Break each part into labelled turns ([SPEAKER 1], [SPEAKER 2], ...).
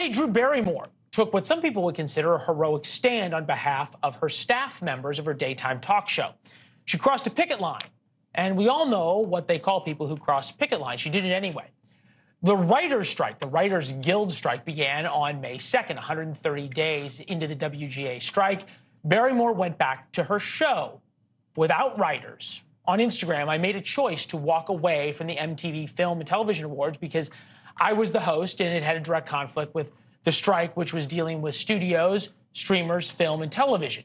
[SPEAKER 1] Today, Drew Barrymore took what some people would consider a heroic stand on behalf of her staff members of her daytime talk show. She crossed a picket line, and we all know what they call people who cross picket lines. She did it anyway. The writers' strike, the Writers Guild strike, began on May 2nd, 130 days into the WGA strike. Barrymore went back to her show without writers. On Instagram, I made a choice to walk away from the MTV Film and Television Awards because I was the host and it had a direct conflict with the strike, which was dealing with studios, streamers, film, and television.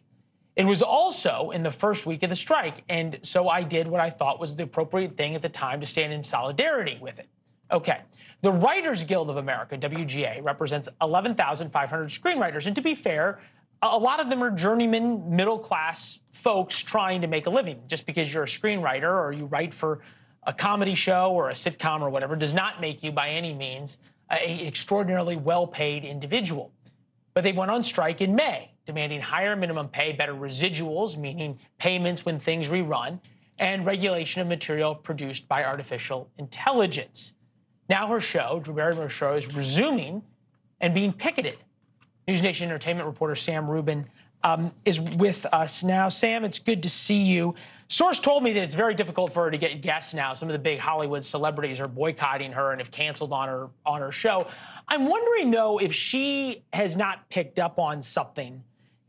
[SPEAKER 1] It was also in the first week of the strike, and so I did what I thought was the appropriate thing at the time to stand in solidarity with it. Okay, the Writers Guild of America, WGA, represents 11,500 screenwriters, and to be fair, a lot of them are journeyman, middle-class folks trying to make a living. Just because you're a screenwriter or you write for a comedy show or a sitcom or whatever does not make you by any means an extraordinarily well-paid individual. But they went on strike in May, demanding higher minimum pay, better residuals, meaning payments when things rerun, and regulation of material produced by artificial intelligence. Now her show, Drew Barrymore's show, is resuming and being picketed. NewsNation entertainment reporter Sam Rubin is with us now. Sam, it's good to see you. Source told me that it's very difficult for her to get guests now. Some of the big Hollywood celebrities are boycotting her and have canceled on her show. I'm wondering, though, if she has not picked up on something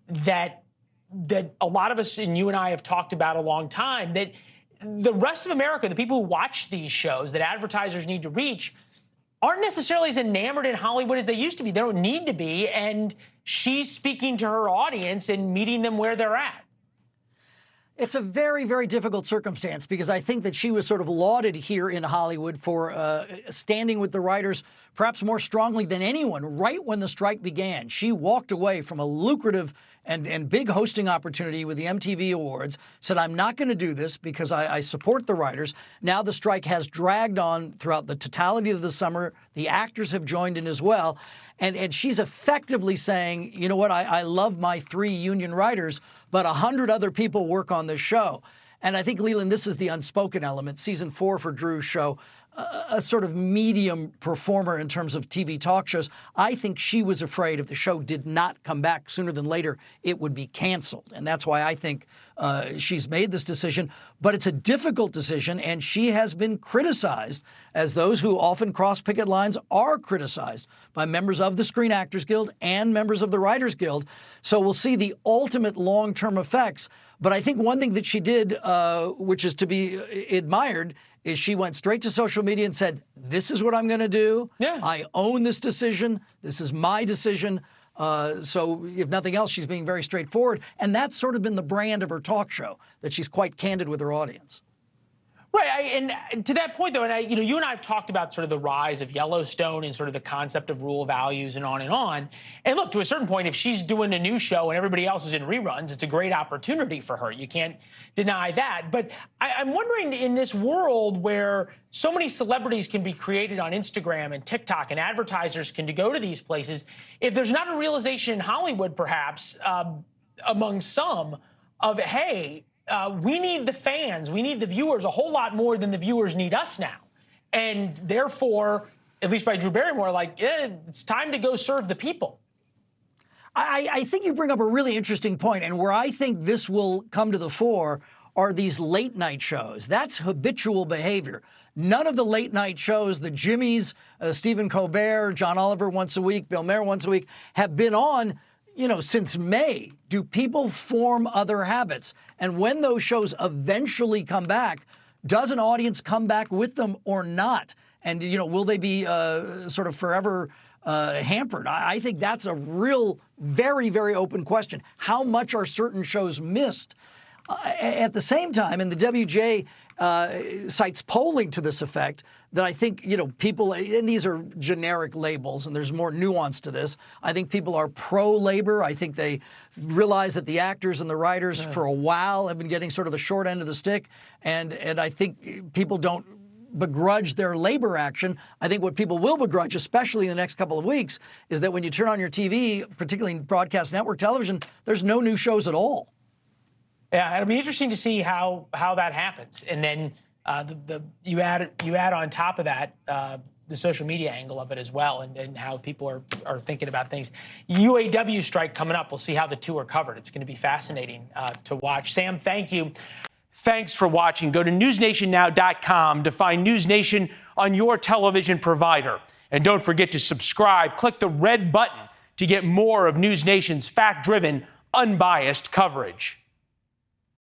[SPEAKER 1] that a lot of us, and you and I, have talked about a long time, that the rest of America, the people who watch these shows that advertisers need to reach, aren't necessarily as enamored in Hollywood as they used to be. They don't need to be, and she's speaking to her audience and meeting them where they're at.
[SPEAKER 2] It's a very, very difficult circumstance because I think that she was sort of lauded here in Hollywood for standing with the writers perhaps more strongly than anyone right when the strike began. She walked away from a lucrative and big hosting opportunity with the MTV Awards, said, I'm not going to do this because I support the writers. Now the strike has dragged on throughout the totality of the summer. The actors have joined in as well. And she's effectively saying, you know what, I love my 3 union writers, but 100 other people work on this show. And I think, Leland, this is the unspoken element. Season 4 for Drew's show, a sort of medium performer in terms of TV talk shows. I think she was afraid if the show did not come back sooner than later, it would be canceled. And that's why I think she's made this decision. But it's a difficult decision, and she has been criticized, as those who often cross picket lines are criticized by members of the Screen Actors Guild and members of the Writers Guild. So we'll see the ultimate long-term effects. But I think one thing that she did, which is to be admired, is she went straight to social media and said, this is what I'm going to do. Yeah. I own this decision. This is my decision. So if nothing else, she's being very straightforward. And that's sort of been the brand of her talk show, that she's quite candid with her audience.
[SPEAKER 1] Right, and to that point, though, and you and I have talked about sort of the rise of Yellowstone and sort of the concept of rule values and on and on. And look, to a certain point, if she's doing a new show and everybody else is in reruns, it's a great opportunity for her. You can't deny that. But I'm wondering, in this world where so many celebrities can be created on Instagram and TikTok and advertisers can go to these places, if there's not a realization in Hollywood, perhaps, among some, of, hey, we need the fans, we need the viewers a whole lot more than the viewers need us now. And therefore, at least by Drew Barrymore, it's time to go serve the people.
[SPEAKER 2] I think you bring up a really interesting point, and where I think this will come to the fore are these late night shows. That's habitual behavior. None of the late night shows, the Jimmys, Stephen Colbert, John Oliver once a week, Bill Maher once a week, have been on since May. Do people form other habits? And when those shows eventually come back, does an audience come back with them or not? And, will they be sort of forever hampered? I think that's a real, very, very open question. How much are certain shows missed? At the same time, and the WGA cites polling to this effect, that I think, people, and these are generic labels, and there's more nuance to this. I think people are pro-labor. I think they realize that the actors and the writers for a while have been getting sort of the short end of the stick, and I think people don't begrudge their labor action. I think what people will begrudge, especially in the next couple of weeks, is that when you turn on your TV, particularly in broadcast network television, there's no new shows at all.
[SPEAKER 1] Yeah, it'll be interesting to see how that happens, and then you add on top of that the social media angle of it as well, and how people are thinking about things. UAW strike coming up. We'll see how the two are covered. It's going to be fascinating to watch. Sam, thank you. Thanks for watching. Go to newsnationnow.com to find NewsNation on your television provider. And don't forget to subscribe. Click the red button to get more of NewsNation's fact-driven, unbiased coverage.